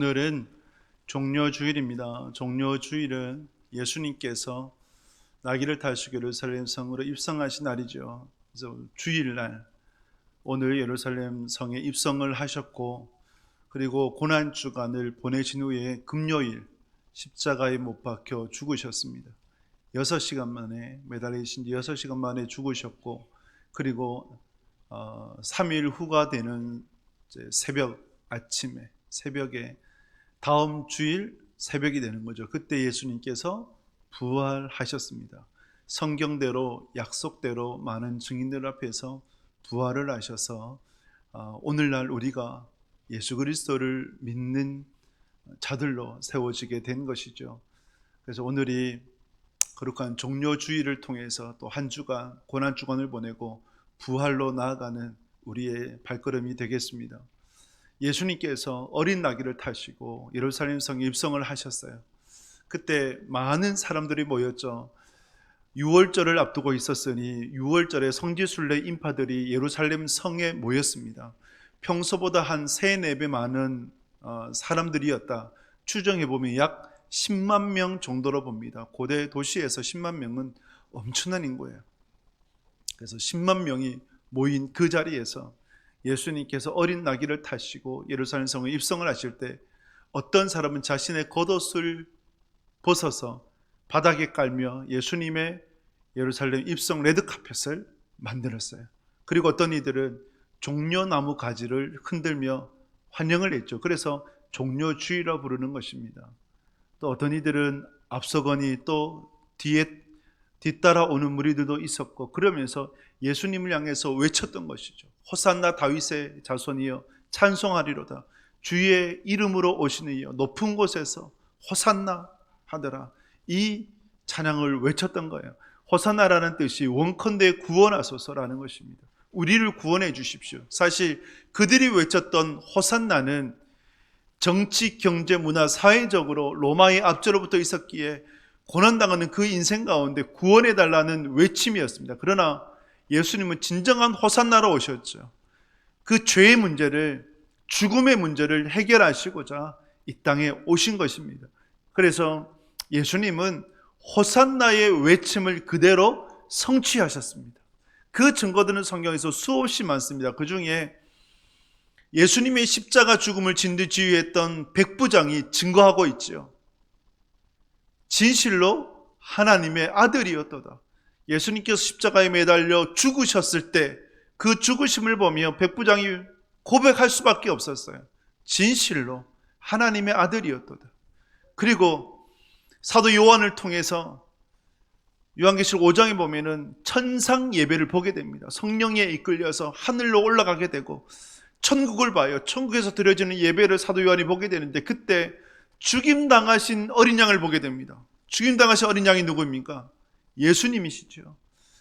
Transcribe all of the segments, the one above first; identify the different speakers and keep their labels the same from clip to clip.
Speaker 1: 오늘은 종려주일입니다. 종려주일은 예수님께서 나귀를 타시고 예루살렘 성으로 입성하신 날이죠. 그래서 주일날 오늘 예루살렘 성에 입성을 하셨고, 그리고 고난주간을 보내신 후에 금요일 십자가에 못 박혀 죽으셨습니다. 6시간 만에 매달리신 지 6시간 만에 죽으셨고, 그리고 3일 후가 되는 새벽에 다음 주일 새벽이 되는 거죠. 그때 예수님께서 부활하셨습니다. 성경대로 약속대로 많은 증인들 앞에서 부활을 하셔서 오늘날 우리가 예수 그리스도를 믿는 자들로 세워지게 된 것이죠. 그래서 오늘이 거룩한 종려주일을 통해서 또 한 주간 고난주간을 보내고 부활로 나아가는 우리의 발걸음이 되겠습니다. 예수님께서 어린 나귀를 타시고 예루살렘 성에 입성을 하셨어요. 그때 많은 사람들이 모였죠. 6월절을 앞두고 있었으니 6월절에 성지순례 인파들이 예루살렘 성에 모였습니다. 평소보다 한 3-4배 많은 사람들이었다. 추정해보면 약 10만 명 정도로 봅니다. 고대 도시에서 10만 명은 엄청난 인구예요. 그래서 10만 명이 모인 그 자리에서 예수님께서 어린 나귀를 타시고 예루살렘 성에 입성을 하실 때 어떤 사람은 자신의 겉옷을 벗어서 바닥에 깔며 예수님의 예루살렘 입성 레드카펫을 만들었어요. 그리고 어떤 이들은 종려나무 가지를 흔들며 환영을 했죠. 그래서 종려주의라 부르는 것입니다. 또 어떤 이들은 앞서거니 또 뒤따라오는 무리들도 있었고, 그러면서 예수님을 향해서 외쳤던 것이죠. 호산나 다윗의 자손이여 찬송하리로다. 주의 이름으로 오시는 이여 높은 곳에서 호산나 하더라. 이 찬양을 외쳤던 거예요. 호산나라는 뜻이 원컨대 구원하소서라는 것입니다. 우리를 구원해 주십시오. 사실 그들이 외쳤던 호산나는 정치, 경제, 문화, 사회적으로 로마의 압제로부터 있었기에 고난당하는 그 인생 가운데 구원해달라는 외침이었습니다. 그러나 예수님은 진정한 호산나로 오셨죠. 그 죄의 문제를, 죽음의 문제를 해결하시고자 이 땅에 오신 것입니다. 그래서 예수님은 호산나의 외침을 그대로 성취하셨습니다. 그 증거들은 성경에서 수없이 많습니다. 그 중에 예수님의 십자가 죽음을 진두지휘했던 백부장이 증거하고 있죠. 진실로 하나님의 아들이었도다. 예수님께서 십자가에 매달려 죽으셨을 때 그 죽으심을 보며 백부장이 고백할 수밖에 없었어요. 진실로 하나님의 아들이었도다. 그리고 사도 요한을 통해서 요한계시록 5장에 보면은 천상 예배를 보게 됩니다. 성령에 이끌려서 하늘로 올라가게 되고 천국을 봐요. 천국에서 드려지는 예배를 사도 요한이 보게 되는데, 그때 죽임당하신 어린 양을 보게 됩니다. 죽임당하신 어린 양이 누구입니까? 예수님이시죠.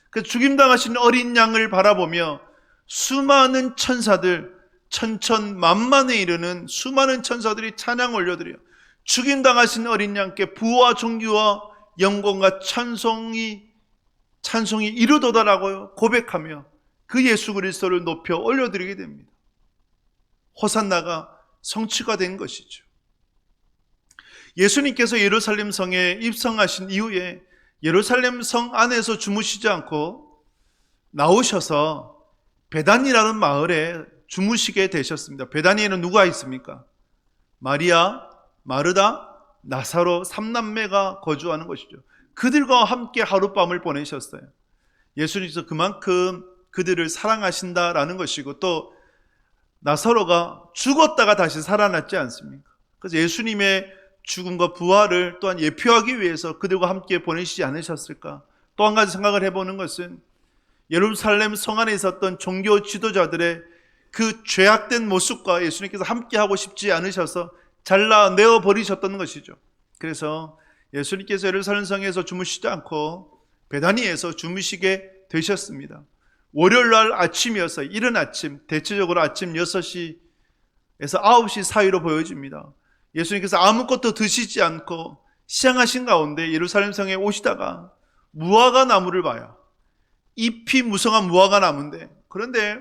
Speaker 1: 그 죽임당하신 어린 양을 바라보며 수많은 천사들, 천천만만에 이르는 수많은 천사들이 찬양 올려드려요. 죽임당하신 어린 양께 부와 존귀와 영광과 찬송이 이르도다라고 고백하며 그 예수 그리스도를 높여 올려드리게 됩니다. 호산나가 성취가 된 것이죠. 예수님께서 예루살렘 성에 입성하신 이후에 예루살렘 성 안에서 주무시지 않고 나오셔서 베다니라는 마을에 주무시게 되셨습니다. 베다니에는 누가 있습니까? 마리아, 마르다, 나사로 3남매가 거주하는 것이죠. 그들과 함께 하룻밤을 보내셨어요. 예수님께서 그만큼 그들을 사랑하신다라는 것이고, 또 나사로가 죽었다가 다시 살아났지 않습니까? 그래서 예수님의 죽음과 부활을 또한 예표하기 위해서 그들과 함께 보내시지 않으셨을까? 또 한 가지 생각을 해보는 것은 예루살렘 성 안에 있었던 종교 지도자들의 그 죄악된 모습과 예수님께서 함께하고 싶지 않으셔서 잘라내어 버리셨던 것이죠. 그래서 예수님께서 예루살렘 성에서 주무시지 않고 베다니에서 주무시게 되셨습니다. 월요일날 아침이었어요. 이른 아침, 대체적으로 아침 6시에서 9시 사이로 보여집니다. 예수님께서 아무것도 드시지 않고 시장하신 가운데 예루살렘 성에 오시다가 무화과 나무를 봐요. 잎이 무성한 무화과 나무인데, 그런데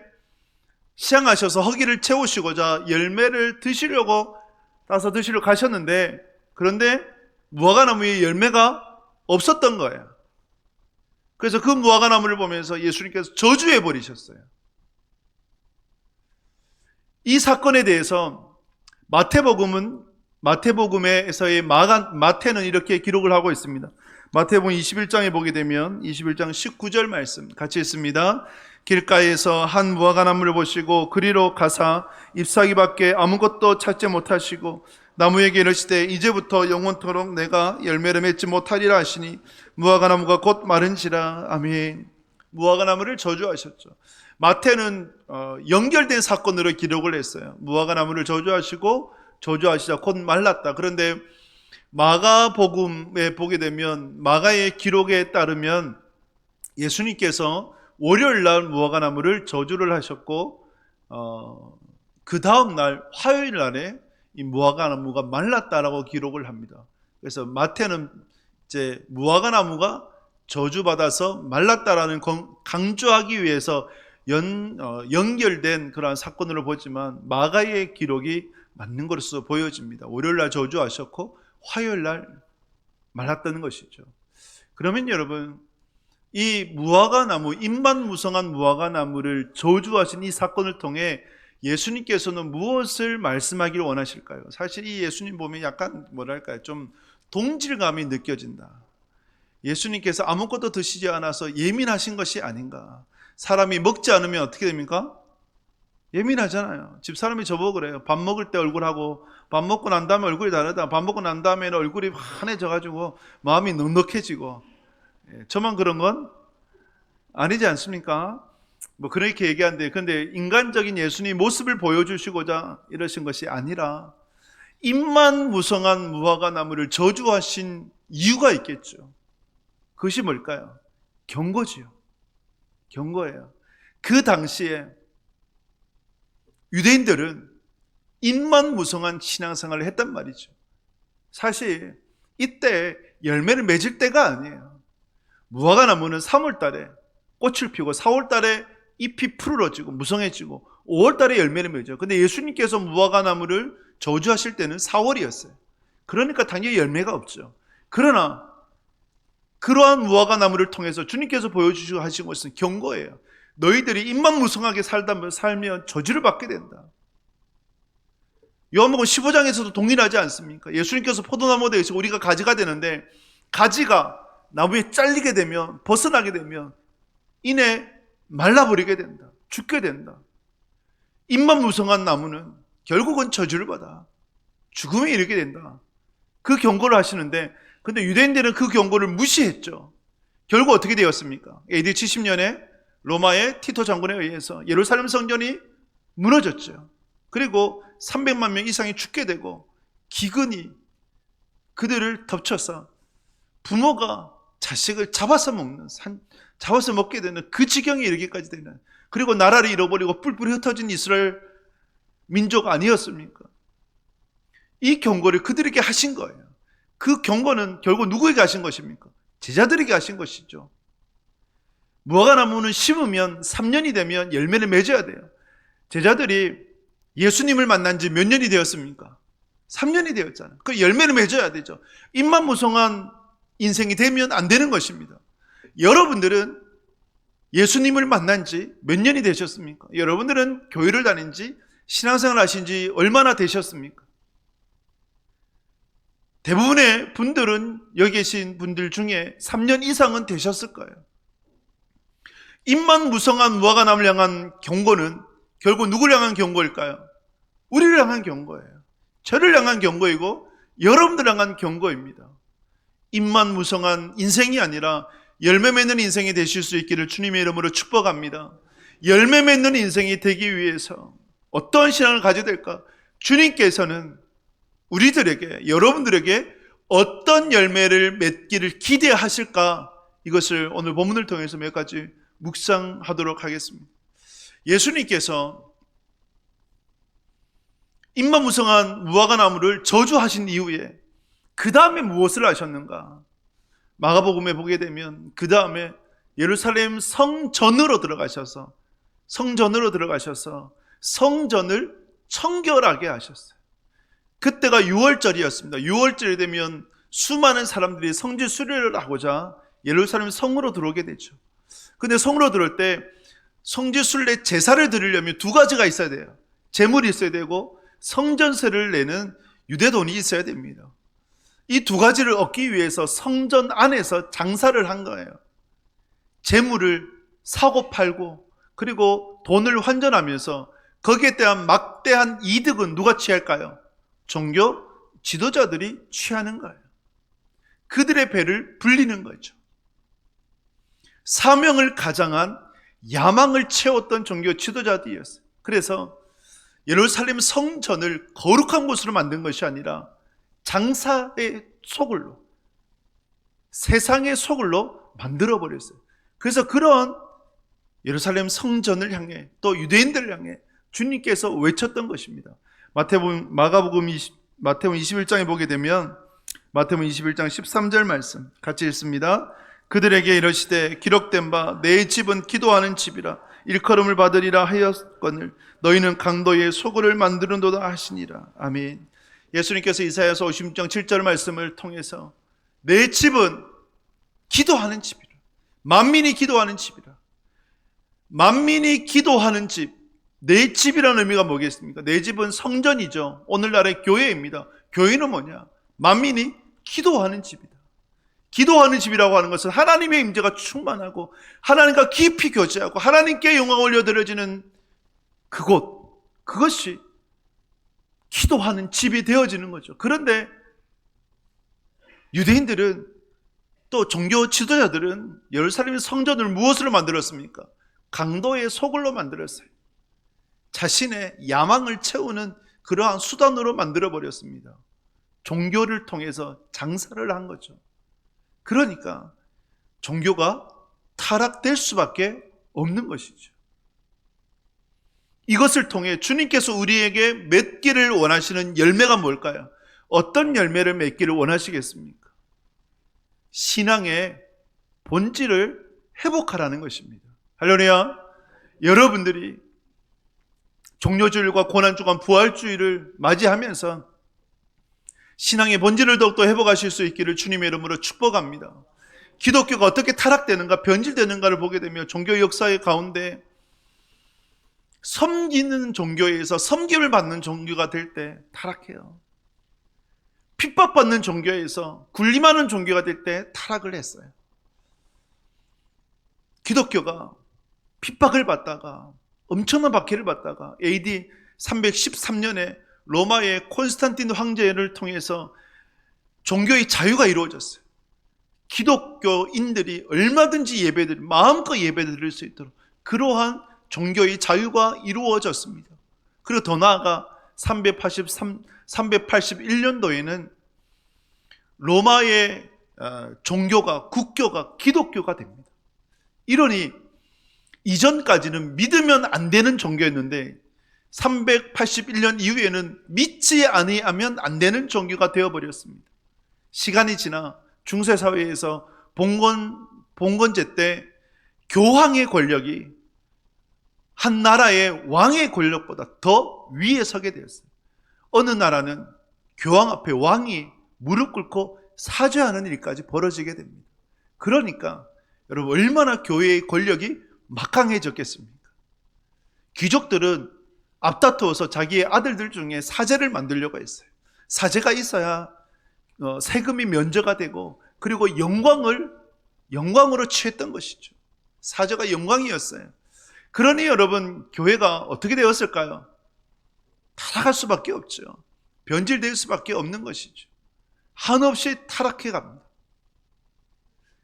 Speaker 1: 시장하셔서 허기를 채우시고자 열매를 드시려고 따서 드시러 가셨는데, 그런데 무화과나무에 열매가 없었던 거예요. 그래서 그 무화과나무를 보면서 예수님께서 저주해 버리셨어요. 이 사건에 대해서 마태복음에서의 마태는 이렇게 기록을 하고 있습니다. 마태복음 21장에 보게 되면 21장 19절 말씀 같이 읽습니다. 길가에서 한 무화과나무를 보시고 그리로 가사 잎사귀밖에 아무것도 찾지 못하시고 나무에게 이르시되 이제부터 영원토록 내가 열매를 맺지 못하리라 하시니 무화과나무가 곧 마른지라. 아멘. 무화과나무를 저주하셨죠. 마태는 연결된 사건으로 기록을 했어요. 무화과나무를 저주하시고 저주하시자 곧 말랐다. 그런데 마가복음에 보게 되면 마가의 기록에 따르면 예수님께서 월요일날 무화과나무를 저주를 하셨고 그 다음날 화요일날에 이 무화과나무가 말랐다라고 기록을 합니다. 그래서 마태는 이제 무화과나무가 저주받아서 말랐다라는 강조하기 위해서 연결된 그러한 사건으로 보지만 마가의 기록이 맞는 것으로 보여집니다. 월요일날 저주하셨고 화요일날 말랐다는 것이죠. 그러면 여러분, 이 무화과나무, 잎만 무성한 무화과나무를 저주하신 이 사건을 통해 예수님께서는 무엇을 말씀하기를 원하실까요? 사실 이 예수님 보면 약간 뭐랄까요, 좀 동질감이 느껴진다. 예수님께서 아무것도 드시지 않아서 예민하신 것이 아닌가. 사람이 먹지 않으면 어떻게 됩니까? 예민하잖아요. 집사람이 저보고 그래요. 밥 먹을 때 얼굴하고 밥 먹고 난 다음에 얼굴이 다르다. 밥 먹고 난 다음에는 얼굴이 환해져가지고 마음이 넉넉해지고. 저만 그런 건 아니지 않습니까? 뭐 그렇게 얘기하는데, 근데 인간적인 예수님 모습을 보여주시고자 이러신 것이 아니라 잎만 무성한 무화과나무를 저주하신 이유가 있겠죠. 그것이 뭘까요? 경고지요. 경고예요. 그 당시에 유대인들은 잎만 무성한 신앙생활을 했단 말이죠. 사실 이때 열매를 맺을 때가 아니에요. 무화과나무는 3월달에 꽃을 피우고 4월달에 잎이 푸르러지고 무성해지고 5월달에 열매를 맺어요. 근데 예수님께서 무화과나무를 저주하실 때는 4월이었어요. 그러니까 당연히 열매가 없죠. 그러나 그러한 무화과나무를 통해서 주님께서 보여주시고 하신 것은 경고예요. 너희들이 잎만 무성하게 살면 저주를 받게 된다. 요한복음 15장에서도 동일하지 않습니까? 예수님께서 포도나무가 되시고 우리가 가지가 되는데, 가지가 나무에 잘리게 되면, 벗어나게 되면 이내 말라버리게 된다. 죽게 된다. 잎만 무성한 나무는 결국은 저주를 받아 죽음에 이르게 된다. 그 경고를 하시는데, 근데 유대인들은 그 경고를 무시했죠. 결국 어떻게 되었습니까? AD 70년에 로마의 티토 장군에 의해서 예루살렘 성전이 무너졌죠. 그리고 300만 명 이상이 죽게 되고 기근이 그들을 덮쳐서 부모가 자식을 잡아서 먹게 되는 그 지경에 이르기까지 되는, 그리고 나라를 잃어버리고 뿔뿔이 흩어진 이스라엘 민족 아니었습니까? 이 경고를 그들에게 하신 거예요. 그 경고는 결국 누구에게 하신 것입니까? 제자들에게 하신 것이죠. 무화과나무는 심으면 3년이 되면 열매를 맺어야 돼요. 제자들이 예수님을 만난 지 몇 년이 되었습니까? 3년이 되었잖아요. 그 열매를 맺어야 되죠. 잎만 무성한 인생이 되면 안 되는 것입니다. 여러분들은 예수님을 만난 지 몇 년이 되셨습니까? 여러분들은 교회를 다닌 지, 신앙생활 하신 지 얼마나 되셨습니까? 대부분의 분들은, 여기 계신 분들 중에 3년 이상은 되셨을 거예요. 잎만 무성한 무화과나무를 향한 경고는 결국 누구를 향한 경고일까요? 우리를 향한 경고예요. 저를 향한 경고이고 여러분들을 향한 경고입니다. 잎만 무성한 인생이 아니라 열매 맺는 인생이 되실 수 있기를 주님의 이름으로 축복합니다. 열매 맺는 인생이 되기 위해서 어떤 신앙을 가져야 될까? 주님께서는 우리들에게, 여러분들에게 어떤 열매를 맺기를 기대하실까? 이것을 오늘 본문을 통해서 몇 가지 묵상하도록 하겠습니다. 예수님께서 잎만 무성한 무화과나무를 저주하신 이후에 그 다음에 무엇을 하셨는가? 마가복음에 보게 되면 그 다음에 예루살렘 성전으로 들어가셔서 성전을 청결하게 하셨어요. 그때가 6월절이었습니다. 6월절이 되면 수많은 사람들이 성지 수료를 하고자 예루살렘 성으로 들어오게 되죠. 근데 성으로 들어올 때 성지 순례 제사를 드리려면 두 가지가 있어야 돼요. 제물이 있어야 되고 성전세를 내는 유대돈이 있어야 됩니다. 이 두 가지를 얻기 위해서 성전 안에서 장사를 한 거예요. 제물을 사고 팔고 그리고 돈을 환전하면서 거기에 대한 막대한 이득은 누가 취할까요? 종교 지도자들이 취하는 거예요. 그들의 배를 불리는 거죠. 사명을 가장한 야망을 채웠던 종교 지도자들이었어요. 그래서 예루살렘 성전을 거룩한 곳으로 만든 것이 아니라 장사의 소굴로, 세상의 소굴로 만들어버렸어요. 그래서 그런 예루살렘 성전을 향해 또 유대인들을 향해 주님께서 외쳤던 것입니다. 마태복음 21장에 보게 되면 마태복음 21장 13절 말씀 같이 읽습니다. 그들에게 이르시되 기록된 바 내 집은 기도하는 집이라 일컬음을 받으리라 하였거늘 너희는 강도의 소굴을 만드는도다 하시니라. 아멘. 예수님께서 이사야서 56장 7절 말씀을 통해서 내 집은 기도하는 집이라, 만민이 기도하는 집이라. 만민이 기도하는 집, 내 집이라는 의미가 뭐겠습니까? 내 집은 성전이죠. 오늘날의 교회입니다. 교회는 뭐냐? 만민이 기도하는 집이다. 기도하는 집이라고 하는 것은 하나님의 임재가 충만하고 하나님과 깊이 교제하고 하나님께 영광을 올려드려지는 그곳, 그것이 기도하는 집이 되어지는 거죠. 그런데 유대인들은 또 종교 지도자들은 예루살렘 성전을 무엇으로 만들었습니까? 강도의 소굴로 만들었어요. 자신의 야망을 채우는 그러한 수단으로 만들어버렸습니다. 종교를 통해서 장사를 한 거죠. 그러니까 종교가 타락될 수밖에 없는 것이죠. 이것을 통해 주님께서 우리에게 맺기를 원하시는 열매가 뭘까요? 어떤 열매를 맺기를 원하시겠습니까? 신앙의 본질을 회복하라는 것입니다. 할렐루야. 여러분들이 종료주일과 고난주간 부활주일을 맞이하면서 신앙의 본질을 더욱더 회복하실 수 있기를 주님의 이름으로 축복합니다. 기독교가 어떻게 타락되는가, 변질되는가를 보게 되면 종교 역사의 가운데 섬기는 종교에서 섬김을 받는 종교가 될 때 타락해요. 핍박받는 종교에서 군림하는 종교가 될 때 타락을 했어요. 기독교가 핍박을 받다가 엄청난 박해를 받다가 AD 313년에 로마의 콘스탄틴 황제를 통해서 종교의 자유가 이루어졌어요. 기독교인들이 얼마든지 마음껏 예배드릴 수 있도록 그러한 종교의 자유가 이루어졌습니다. 그리고 더 나아가 381년도에는 로마의 종교가, 국교가 기독교가 됩니다. 이러니 이전까지는 믿으면 안 되는 종교였는데 381년 이후에는 믿지 아니하면 안 되는 종교가 되어버렸습니다. 시간이 지나 중세사회에서 봉건제 때 교황의 권력이 한 나라의 왕의 권력보다 더 위에 서게 되었어요. 어느 나라는 교황 앞에 왕이 무릎 꿇고 사죄하는 일까지 벌어지게 됩니다. 그러니까 여러분 얼마나 교회의 권력이 막강해졌겠습니까? 귀족들은 앞다투어서 자기의 아들들 중에 사제를 만들려고 했어요. 사제가 있어야 세금이 면제가 되고 그리고 영광으로 취했던 것이죠. 사제가 영광이었어요. 그러니 여러분 교회가 어떻게 되었을까요? 타락할 수밖에 없죠. 변질될 수밖에 없는 것이죠. 한없이 타락해 갑니다.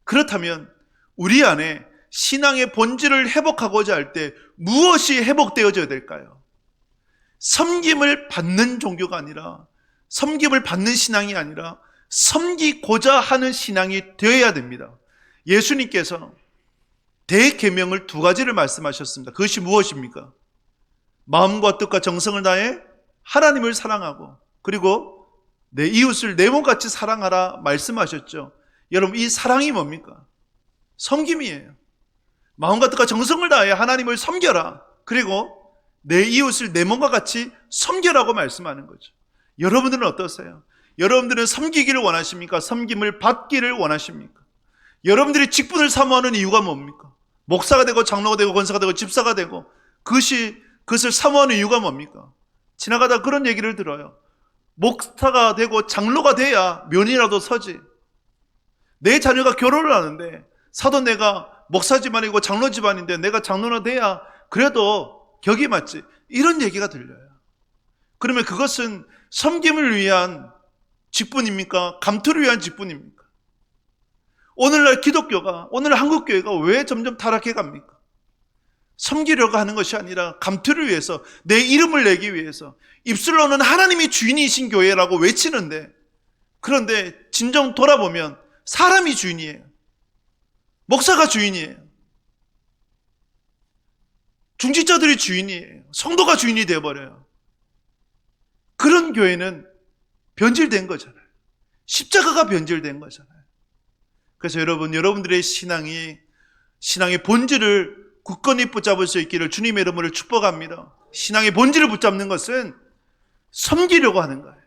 Speaker 1: 그렇다면 우리 안에 신앙의 본질을 회복하고자 할 때 무엇이 회복되어져야 될까요? 섬김을 받는 종교가 아니라, 섬김을 받는 신앙이 아니라 섬기고자 하는 신앙이 되어야 됩니다. 예수님께서 대계명을 두 가지를 말씀하셨습니다. 그것이 무엇입니까? 마음과 뜻과 정성을 다해 하나님을 사랑하고 그리고 내 이웃을 내 몸같이 사랑하라 말씀하셨죠. 여러분 이 사랑이 뭡니까? 섬김이에요. 마음과 뜻과 정성을 다해 하나님을 섬겨라. 그리고 내 이웃을 내 몸과 같이 섬겨라고 말씀하는 거죠. 여러분들은 어떠세요? 여러분들은 섬기기를 원하십니까? 섬김을 받기를 원하십니까? 여러분들이 직분을 사모하는 이유가 뭡니까? 목사가 되고 장로가 되고 권사가 되고 집사가 되고 그것을 사모하는 이유가 뭡니까? 지나가다 그런 얘기를 들어요. 목사가 되고 장로가 돼야 면이라도 서지. 내 자녀가 결혼을 하는데 사도 내가 목사 집안이고 장로 집안인데 내가 장로나 돼야 그래도 격이 맞지. 이런 얘기가 들려요. 그러면 그것은 섬김을 위한 직분입니까? 감투를 위한 직분입니까? 오늘날 기독교가, 오늘 한국교회가 왜 점점 타락해 갑니까? 섬기려고 하는 것이 아니라 감투를 위해서, 내 이름을 내기 위해서 입술로는 하나님이 주인이신 교회라고 외치는데, 그런데 진정 돌아보면 사람이 주인이에요. 목사가 주인이에요. 중직자들이 주인이에요. 성도가 주인이 되어버려요. 그런 교회는 변질된 거잖아요. 십자가가 변질된 거잖아요. 그래서 여러분들의 신앙의 본질을 굳건히 붙잡을 수 있기를 주님의 이름으로 축복합니다. 신앙의 본질을 붙잡는 것은 섬기려고 하는 거예요.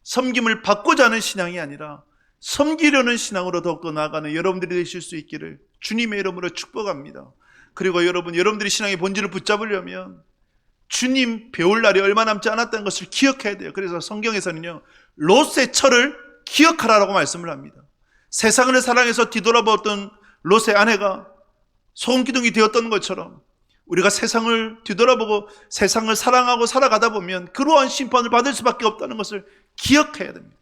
Speaker 1: 섬김을 받고자 하는 신앙이 아니라 섬기려는 신앙으로 더욱더 나아가는 여러분들이 되실 수 있기를 주님의 이름으로 축복합니다. 그리고 여러분들이 신앙의 본질을 붙잡으려면 주님 배울 날이 얼마 남지 않았다는 것을 기억해야 돼요. 그래서 성경에서는요, 롯의 철을 기억하라라고 말씀을 합니다. 세상을 사랑해서 뒤돌아보았던 롯의 아내가 소금기둥이 되었던 것처럼 우리가 세상을 뒤돌아보고 세상을 사랑하고 살아가다 보면 그러한 심판을 받을 수밖에 없다는 것을 기억해야 됩니다.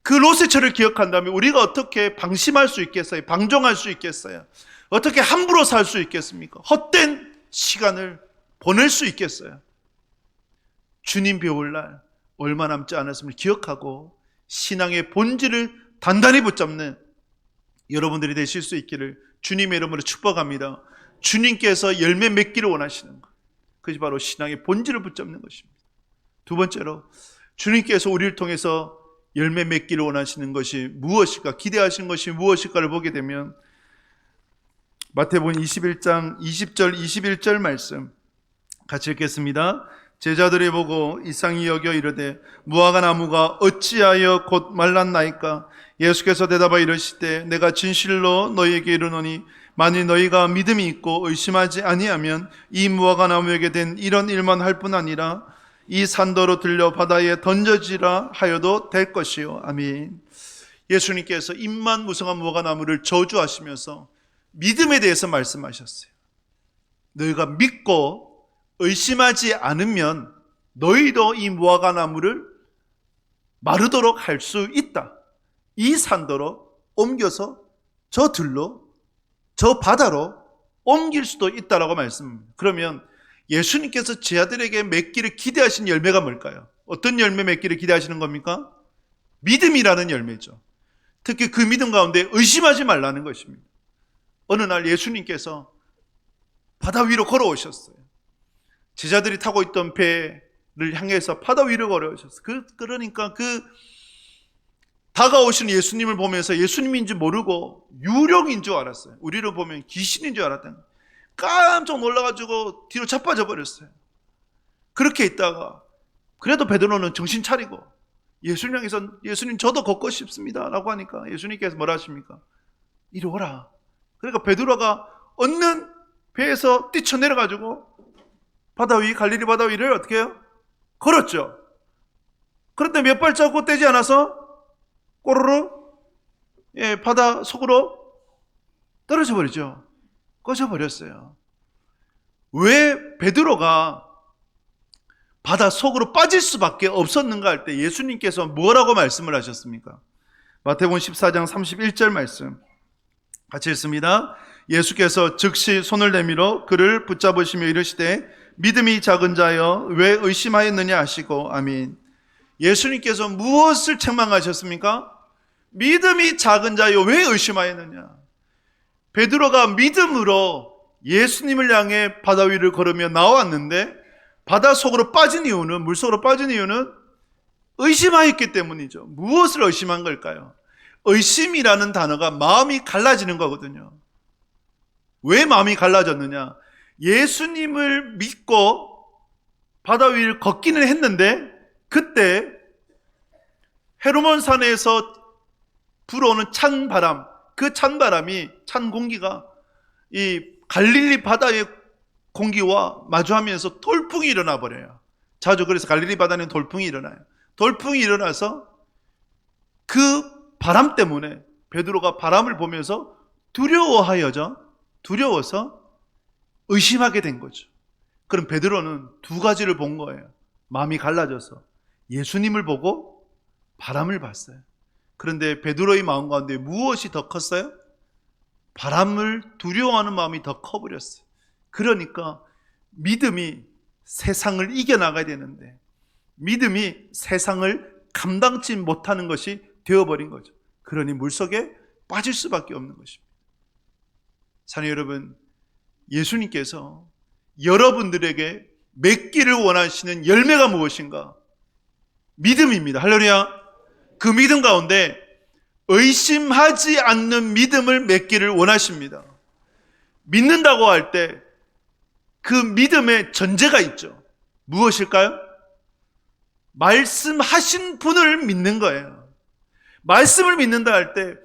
Speaker 1: 그 롯의 철을 기억한다면 우리가 어떻게 방심할 수 있겠어요? 방종할 수 있겠어요? 어떻게 함부로 살 수 있겠습니까? 헛된 시간을 보낼 수 있겠어요? 주님 배울 날 얼마 남지 않았음을 기억하고 신앙의 본질을 단단히 붙잡는 여러분들이 되실 수 있기를 주님의 이름으로 축복합니다. 주님께서 열매 맺기를 원하시는 것, 그것이 바로 신앙의 본질을 붙잡는 것입니다. 두 번째로 주님께서 우리를 통해서 열매 맺기를 원하시는 것이 무엇일까, 기대하시는 것이 무엇일까를 보게 되면 마태복음 21장 20절 21절 말씀 같이 읽겠습니다. 제자들이 보고 이상히 여겨 이르되 무화과 나무가 어찌하여 곧 말랐나이까? 예수께서 대답하여 이르시되 내가 진실로 너희에게 이르노니 만일 너희가 믿음이 있고 의심하지 아니하면 이 무화과 나무에게 된 이런 일만 할 뿐 아니라 이 산더로 들려 바다에 던져지라 하여도 될 것이요. 아멘. 예수님께서 잎만 무성한 무화과 나무를 저주하시면서 믿음에 대해서 말씀하셨어요. 너희가 믿고 의심하지 않으면 너희도 이 무화과 나무를 마르도록 할 수 있다. 이 산더로 옮겨서 저 들로, 저 바다로 옮길 수도 있다라고 말씀합니다. 그러면 예수님께서 제자들에게 맺기를 기대하신 열매가 뭘까요? 어떤 열매 맺기를 기대하시는 겁니까? 믿음이라는 열매죠. 특히 그 믿음 가운데 의심하지 말라는 것입니다. 어느 날 예수님께서 바다 위로 걸어오셨어요. 제자들이 타고 있던 배를 향해서 바다 위로 걸어오셨어요. 그러니까 다가오시는 예수님을 보면서 예수님인지 모르고 유령인 줄 알았어요. 우리를 보면 귀신인 줄 알았다는 거예요. 깜짝 놀라가지고 뒤로 자빠져 버렸어요. 그렇게 있다가 그래도 베드로는 정신 차리고 예수님 향해서 예수님 저도 걷고 싶습니다 라고 하니까 예수님께서 뭐라 하십니까? 이리 오라. 그러니까 베드로가 얻는 배에서 뛰쳐내려가지고 갈릴리 바다 위를 어떻게 해요? 걸었죠. 그런데 몇 발자국 떼지 않아서 꼬르르 바다 속으로 떨어져 버리죠. 꺼져 버렸어요. 왜 베드로가 바다 속으로 빠질 수밖에 없었는가 할 때 예수님께서 뭐라고 말씀을 하셨습니까? 마태복음 14장 31절 말씀 같이 읽습니다. 예수께서 즉시 손을 내밀어 그를 붙잡으시며 이르시되 믿음이 작은 자여 왜 의심하였느냐 하시고 아멘. 예수님께서 무엇을 책망하셨습니까? 믿음이 작은 자여 왜 의심하였느냐. 베드로가 믿음으로 예수님을 향해 바다 위를 걸으며 나왔는데 바다 속으로 빠진 이유는, 물속으로 빠진 이유는 의심하였기 때문이죠. 무엇을 의심한 걸까요? 의심이라는 단어가 마음이 갈라지는 거거든요. 왜 마음이 갈라졌느냐? 예수님을 믿고 바다 위를 걷기는 했는데 그때 헤르몬 산에서 불어오는 찬 바람, 그 찬 바람이, 찬 공기가 이 갈릴리 바다의 공기와 마주하면서 돌풍이 일어나 버려요. 자주 그래서 갈릴리 바다는 돌풍이 일어나요. 돌풍이 일어나서 그 바람 때문에 베드로가 바람을 보면서 두려워서 의심하게 된 거죠. 그럼 베드로는 두 가지를 본 거예요. 마음이 갈라져서 예수님을 보고 바람을 봤어요. 그런데 베드로의 마음 가운데 무엇이 더 컸어요? 바람을 두려워하는 마음이 더 커버렸어요. 그러니까 믿음이 세상을 이겨나가야 되는데 믿음이 세상을 감당치 못하는 것이 되어버린 거죠. 그러니 물속에 빠질 수밖에 없는 것입니다. 사랑하는 여러분, 예수님께서 여러분들에게 맺기를 원하시는 열매가 무엇인가? 믿음입니다. 할렐루야. 그 믿음 가운데 의심하지 않는 믿음을 맺기를 원하십니다. 믿는다고 할 때 그 믿음의 전제가 있죠. 무엇일까요? 말씀하신 분을 믿는 거예요. 말씀을 믿는다 할 때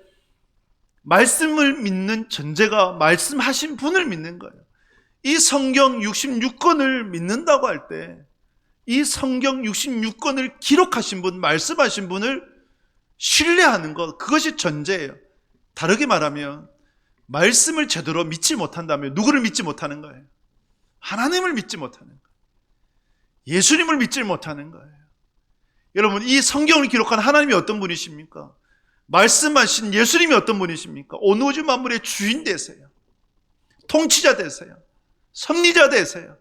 Speaker 1: 말씀을 믿는 전제가 말씀하신 분을 믿는 거예요. 이 성경 66권을 믿는다고 할 때 이 성경 66권을 기록하신 분, 말씀하신 분을 신뢰하는 것, 그것이 전제예요. 다르게 말하면 말씀을 제대로 믿지 못한다면 누구를 믿지 못하는 거예요? 하나님을 믿지 못하는 거예요. 예수님을 믿지 못하는 거예요. 여러분, 이 성경을 기록한 하나님이 어떤 분이십니까? 말씀하신 예수님이 어떤 분이십니까? 온 우주 만물의 주인 되세요. 통치자 되세요. 섭리자 되세요.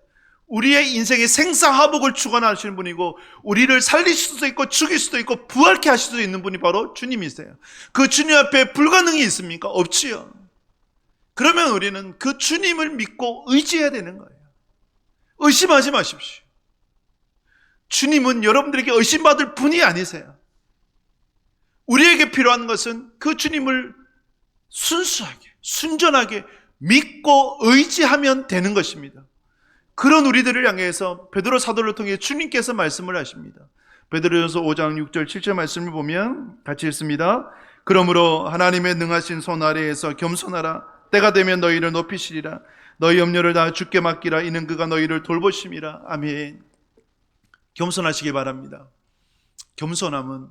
Speaker 1: 우리의 인생의 생사화복을 주관하시는 분이고 우리를 살리실 수도 있고 죽일 수도 있고 부활케 하실 수도 있는 분이 바로 주님이세요. 그 주님 앞에 불가능이 있습니까? 없지요. 그러면 우리는 그 주님을 믿고 의지해야 되는 거예요. 의심하지 마십시오. 주님은 여러분들에게 의심받을 분이 아니세요. 우리에게 필요한 것은 그 주님을 순수하게, 순전하게 믿고 의지하면 되는 것입니다. 그런 우리들을 향해서 베드로 사도를 통해 주님께서 말씀을 하십니다. 베드로전서 5장 6절 7절 말씀을 보면 같이 읽습니다. 그러므로 하나님의 능하신 손 아래에서 겸손하라. 때가 되면 너희를 높이시리라. 너희 염려를 다 주께 맡기라. 이는 그가 너희를 돌보심이라. 아멘. 겸손하시기 바랍니다. 겸손함은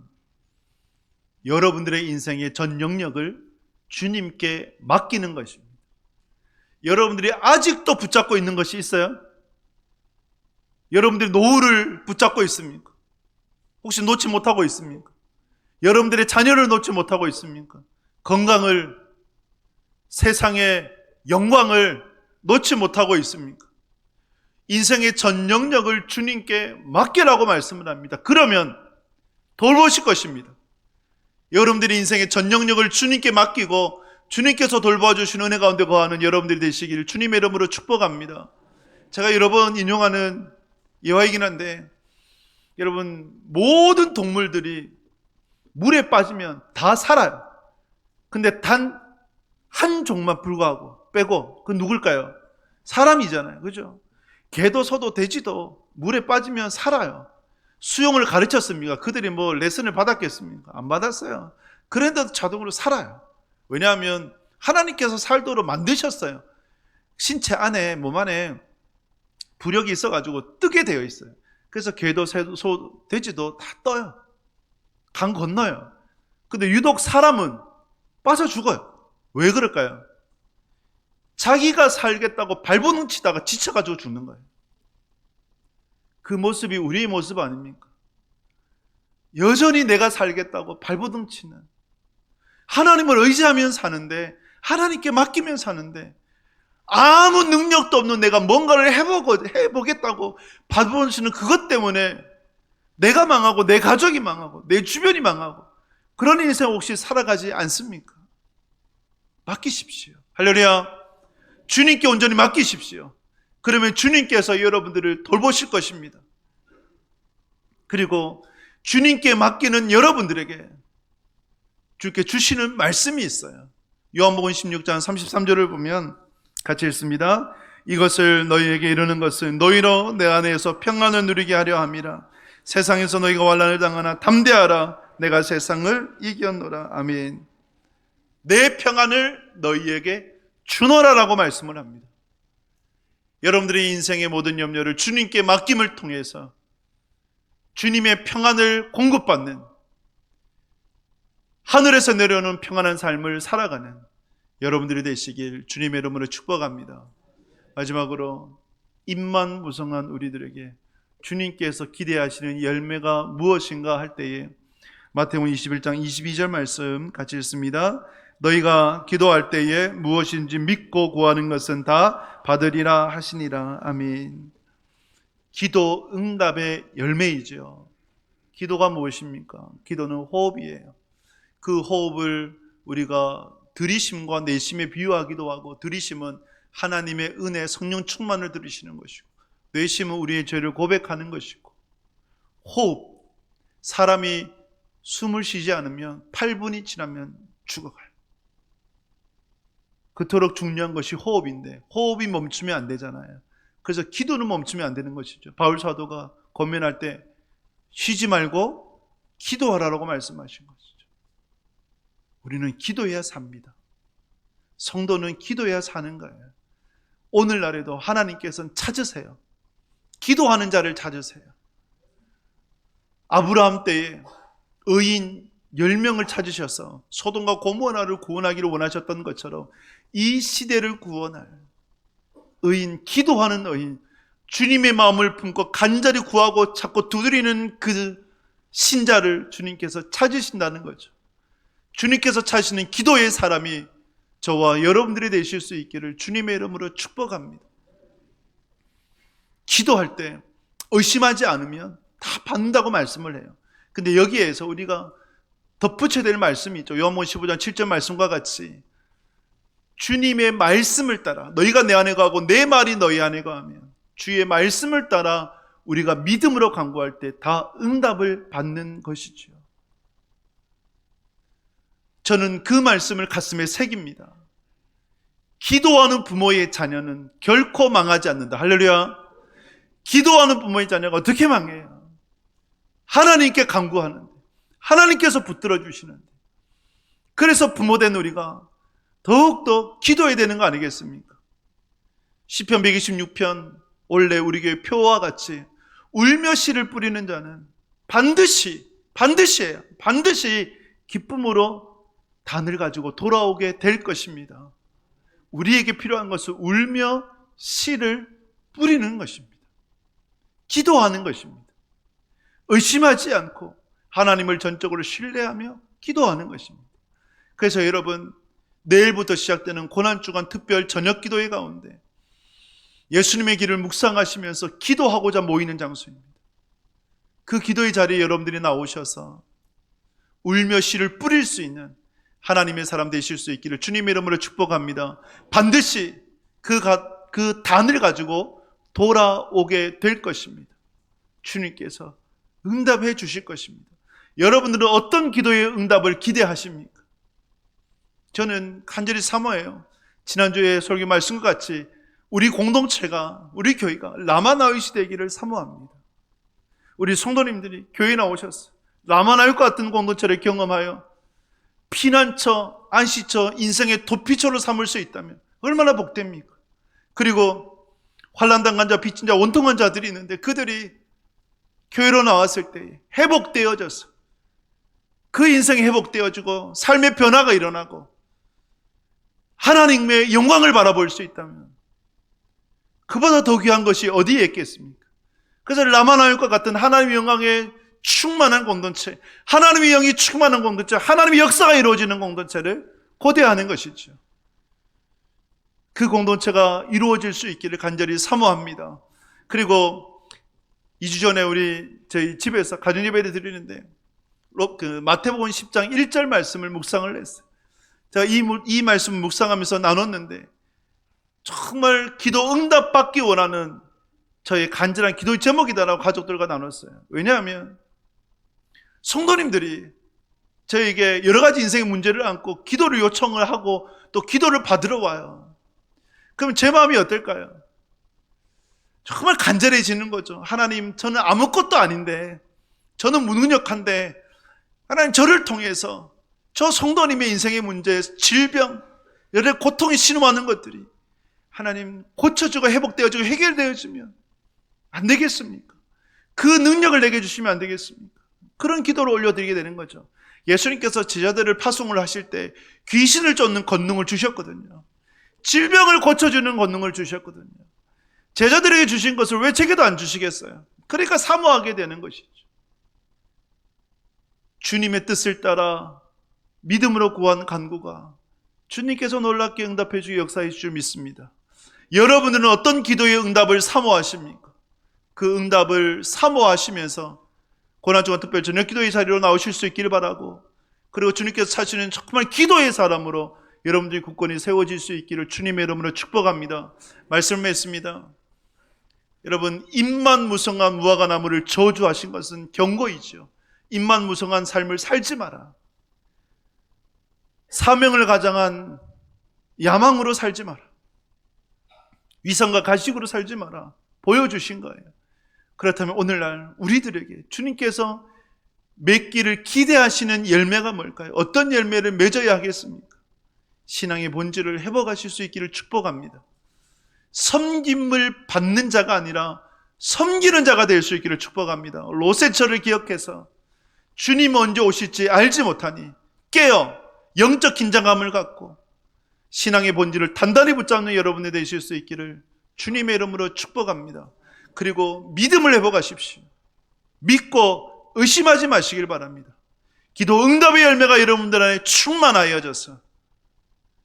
Speaker 1: 여러분들의 인생의 전 영역을 주님께 맡기는 것입니다. 여러분들이 아직도 붙잡고 있는 것이 있어요? 여러분들이 노후를 붙잡고 있습니까? 혹시 놓지 못하고 있습니까? 여러분들의 자녀를 놓지 못하고 있습니까? 건강을, 세상의 영광을 놓지 못하고 있습니까? 인생의 전 영역을 주님께 맡기라고 말씀을 합니다. 그러면 돌보실 것입니다. 여러분들이 인생의 전 영역을 주님께 맡기고 주님께서 돌봐주시는 은혜 가운데 거하는 여러분들이 되시기를 주님의 이름으로 축복합니다. 제가 여러 번 인용하는 예화이긴 한데, 여러분, 모든 동물들이 물에 빠지면 다 살아요. 근데 단 한 종만 불구하고 빼고, 그 누굴까요? 사람이잖아요. 그죠? 개도 소도 돼지도 물에 빠지면 살아요. 수영을 가르쳤습니까? 그들이 뭐 레슨을 받았겠습니까? 안 받았어요. 그런데도 자동으로 살아요. 왜냐하면 하나님께서 살도록 만드셨어요. 신체 안에, 몸 안에 부력이 있어가지고 뜨게 되어 있어요. 그래서 개도, 새도, 소, 돼지도 다 떠요. 강 건너요. 근데 유독 사람은 빠져 죽어요. 왜 그럴까요? 자기가 살겠다고 발버둥 치다가 지쳐가지고 죽는 거예요. 그 모습이 우리의 모습 아닙니까? 여전히 내가 살겠다고 발버둥 치는, 하나님을 의지하면 사는데, 하나님께 맡기면 사는데, 아무 능력도 없는 내가 뭔가를 해보겠다고 발버둥 치는 그것 때문에 내가 망하고 내 가족이 망하고 내 주변이 망하고 그런 인생 혹시 살아가지 않습니까? 맡기십시오. 할렐루야. 주님께 온전히 맡기십시오. 그러면 주님께서 여러분들을 돌보실 것입니다. 그리고 주님께 맡기는 여러분들에게 주께 주시는 말씀이 있어요. 요한복음 16장 33절을 보면 같이 읽습니다. 이것을 너희에게 이르는 것은 너희로 내 안에서 평안을 누리게 하려 함이라. 세상에서 너희가 환난을 당하나 담대하라. 내가 세상을 이겼노라. 아멘. 내 평안을 너희에게 주노라라고 말씀을 합니다. 여러분들의 인생의 모든 염려를 주님께 맡김을 통해서 주님의 평안을 공급받는, 하늘에서 내려오는 평안한 삶을 살아가는 여러분들이 되시길 주님의 이름으로 축복합니다. 마지막으로 입만 무성한 우리들에게 주님께서 기대하시는 열매가 무엇인가 할 때에 마태복음 21장 22절 말씀 같이 읽습니다. 너희가 기도할 때에 무엇인지 믿고 구하는 것은 다 받으리라 하시니라. 아멘. 기도 응답의 열매이죠. 기도가 무엇입니까? 기도는 호흡이에요. 그 호흡을 우리가 들이심과 내심에 비유하기도 하고, 들이심은 하나님의 은혜, 성령 충만을 들으시는 것이고, 내심은 우리의 죄를 고백하는 것이고, 호흡, 사람이 숨을 쉬지 않으면 8분이 지나면 죽어가요. 그토록 중요한 것이 호흡인데 호흡이 멈추면 안 되잖아요. 그래서 기도는 멈추면 안 되는 것이죠. 바울 사도가 권면할 때 쉬지 말고 기도하라고 말씀하신 것이죠. 우리는 기도해야 삽니다. 성도는 기도해야 사는 거예요. 오늘날에도 하나님께서는 찾으세요. 기도하는 자를 찾으세요. 아브라함 때에 의인 10명을 찾으셔서 소돔과 고모라를 구원하기를 원하셨던 것처럼 이 시대를 구원할 의인, 기도하는 의인, 주님의 마음을 품고 간절히 구하고 찾고 두드리는 그 신자를 주님께서 찾으신다는 거죠. 주님께서 찾으시는 기도의 사람이 저와 여러분들이 되실 수 있기를 주님의 이름으로 축복합니다. 기도할 때 의심하지 않으면 다 받는다고 말씀을 해요. 근데 여기에서 우리가 덧붙여야 될 말씀이 있죠. 요한복음 15장 7절 말씀과 같이 주님의 말씀을 따라 너희가 내 안에 거하고 내 말이 너희 안에 거하면, 주의 말씀을 따라 우리가 믿음으로 간구할 때 다 응답을 받는 것이죠. 저는 그 말씀을 가슴에 새깁니다. 기도하는 부모의 자녀는 결코 망하지 않는다. 할렐루야. 기도하는 부모의 자녀가 어떻게 망해요? 하나님께 간구하는데, 하나님께서 붙들어 주시는데, 그래서 부모된 우리가 더욱더 기도해야 되는 거 아니겠습니까? 시편 126편 원래 우리 교회 표와 같이 울며 씨를 뿌리는 자는 반드시 기쁨으로 단을 가지고 돌아오게 될 것입니다. 우리에게 필요한 것은 울며 씨를 뿌리는 것입니다. 기도하는 것입니다. 의심하지 않고 하나님을 전적으로 신뢰하며 기도하는 것입니다. 그래서 여러분, 내일부터 시작되는 고난주간 특별 저녁 기도회 가운데 예수님의 길을 묵상하시면서 기도하고자 모이는 장소입니다. 그 기도의 자리에 여러분들이 나오셔서 울며 씨를 뿌릴 수 있는 하나님의 사람 되실 수 있기를 주님의 이름으로 축복합니다. 반드시 그 단을 가지고 돌아오게 될 것입니다. 주님께서 응답해 주실 것입니다. 여러분들은 어떤 기도의 응답을 기대하십니까? 저는 간절히 사모해요. 지난주에 설교 말씀과 같이 우리 공동체가, 우리 교회가 라마나윗이 되기를 사모합니다. 우리 성도님들이 교회에 나오셨어요. 라마나윗과 같은 공동체를 경험하여 피난처, 안식처, 인생의 도피처로 삼을 수 있다면 얼마나 복됩니까? 그리고 환난당한 자, 빚진 자, 원통한 자들이 있는데 그들이 교회로 나왔을 때 회복되어져서 그 인생이 회복되어지고 삶의 변화가 일어나고 하나님의 영광을 바라볼 수 있다면 그보다 더 귀한 것이 어디에 있겠습니까? 그래서 라마나윗과 같은 하나님의 영광에 충만한 공동체, 하나님의 영이 충만한 공동체, 하나님의 역사가 이루어지는 공동체를 고대하는 것이죠. 그 공동체가 이루어질 수 있기를 간절히 사모합니다. 그리고 2주 전에 저희 집에서 가정예배를 드리는데 마태복음 10장 1절 말씀을 묵상을 했어요. 제가 이 말씀을 묵상하면서 나눴는데 정말 기도 응답 받기 원하는 저의 간절한 기도의 제목이다라고 가족들과 나눴어요. 왜냐하면 성도님들이 저에게 여러 가지 인생의 문제를 안고 기도를 요청을 하고 또 기도를 받으러 와요. 그럼 제 마음이 어떨까요? 정말 간절해지는 거죠. 하나님, 저는 아무것도 아닌데 저는 무능력한데 하나님 저를 통해서 저 성도님의 인생의 문제, 질병, 여러 고통이 신음하는 것들이 하나님 고쳐주고 회복되어지고 해결되어지면 안 되겠습니까? 그 능력을 내게 주시면 안 되겠습니까? 그런 기도를 올려드리게 되는 거죠. 예수님께서 제자들을 파송을 하실 때 귀신을 쫓는 권능을 주셨거든요. 질병을 고쳐주는 권능을 주셨거든요. 제자들에게 주신 것을 왜 제게도 안 주시겠어요? 그러니까 사모하게 되는 것이죠. 주님의 뜻을 따라 믿음으로 구한 간구가 주님께서 놀랍게 응답해 주기 역사해 줄 믿습니다. 여러분들은 어떤 기도의 응답을 사모하십니까? 그 응답을 사모하시면서 고난주간 특별 저녁 기도의 자리로 나오실 수 있기를 바라고, 그리고 주님께서 찾으시는 정말 기도의 사람으로 여러분들이 굳건히 세워질 수 있기를 주님의 이름으로 축복합니다. 말씀을 했습니다. 여러분, 입만무성한 무화과 나무를 저주하신 것은 경고이죠. 입만무성한 삶을 살지 마라. 사명을 가장한 야망으로 살지 마라. 위선과 가식으로 살지 마라. 보여주신 거예요. 그렇다면 오늘날 우리들에게 주님께서 맺기를 기대하시는 열매가 뭘까요? 어떤 열매를 맺어야 하겠습니까? 신앙의 본질을 회복하실 수 있기를 축복합니다. 섬김을 받는 자가 아니라 섬기는 자가 될 수 있기를 축복합니다. 로세처를 기억해서 주님 언제 오실지 알지 못하니 깨어 영적 긴장감을 갖고 신앙의 본질을 단단히 붙잡는 여러분이 되실 수 있기를 주님의 이름으로 축복합니다. 그리고 믿음을 회복하십시오. 믿고 의심하지 마시길 바랍니다. 기도 응답의 열매가 여러분들 안에 충만하여져서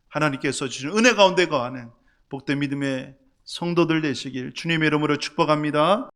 Speaker 1: 하나님께서 주신 은혜 가운데 거하는 복된 믿음의 성도들 되시길 주님의 이름으로 축복합니다.